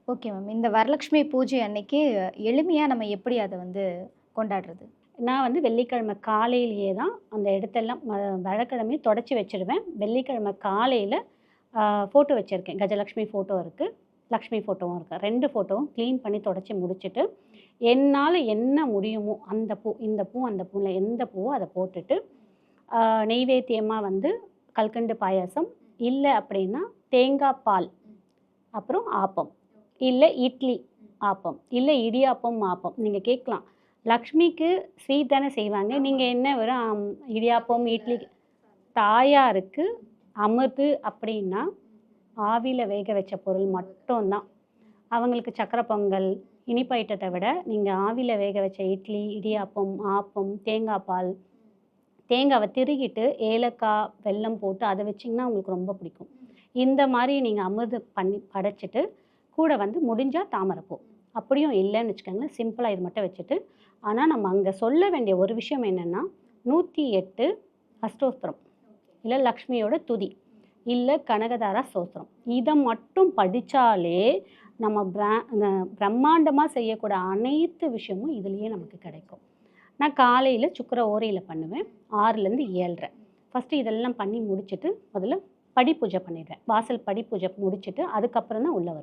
Okay ma'am. இந்த வரலட்சுமி பூஜை அன்னைக்கு எளிமையா நம்ம எப்படி அத வந்து கொண்டாடுறது? நான் வந்து வெள்ளிக்கிழமை காலையிலேயே தான் அந்த இடத்தெல்லாம் வியாழக்கிழமையும் தொடச்சி வச்சுடுவேன். வெள்ளிக்கிழமை காலையில ஃபோட்டோ வச்சிருக்கேன். கஜலக்ஷ்மி ஃபோட்டோ இருக்கு. லக்ஷ்மி ஃபோட்டோவும் இருக்கு. 2 ஃபோட்டோவும் கிளீன் பண்ணி தொடச்சி முடிச்சுட்டு, என்னால என்ன முடியுமோ அந்த பூ, இந்த பூ, அந்த பூல எந்த பூவோ அத போட்டுட்டு, அ நெய்வேத்தியமா வந்து கல்கண்டு பாயாசம், இல்ல அப்படின்னா தேங்காய் பால், அப்புறம் ஆப்பம், இல்ல இட்லி ஆப்பம், இல்ல இடியாப்பம் ஆப்பம். நீங்க கேட்கலாம். லக்ஷ்மிக்கு ஸ்வீட் தானே செய்வாங்க. நீங்க என்ன வெறும் இடியாப்பம், இட்லி தாயாருக்கு அமிர்து அப்படின்னா, ஆவியில வேக வச்ச பொருள் மட்டும் தான். அவங்களுக்கு சர்க்கரை பொங்கல், இனிப்பு ஐட்டத்த விட, நீங்க ஆவியில வேக வச்ச இட்லி, இடியாப்பம், ஆப்பம், தேங்காய் பால், தேங்காவ திருகிட்டு ஏலக்காய், வெல்லம் போட்டு அத வச்சீங்கன்னா உங்களுக்கு ரொம்ப பிடிக்கும். இந்த மாரி நீங்க அமிர்தம் பண்ணி படைச்சுட்டு, கூட வந்து முடிஞ்சா தாமரைப்பூ. அப்படியும் இல்லன்னு வச்சுக்கோங்களேன், சிம்பிளா இது மட்டும் வச்சுட்டு, ஆனா நம்ம அங்க சொல்ல வேண்டிய ஒரு விஷயம் என்னன்னா, 108 அஷ்டோத்திரம். இல்ல லக்ஷ்மியோட துதி. இல்ல கனகதாரா ஸ்தோத்திரம். இத மட்டும் படிச்சாலே, நம்ம பிரம்மாண்டமா செய்யக்கூடிய அனைத்து விஷயமும் இதிலேயே நமக்கு கிடைக்கும். நான் காலையில சுக்கிர ஓரையில பண்ணுவேன். 6லேருந்து 7:30. ஃபர்ஸ்ட்டு இதெல்லாம் பண்ணி முடிச்சுட்டு, முதல்ல படி பூஜை பண்ணிடுவேன். வாசல் படி பூஜை முடிச்சுட்டு, அதுக்கப்புறம் தான் உள்ள வருவேன்.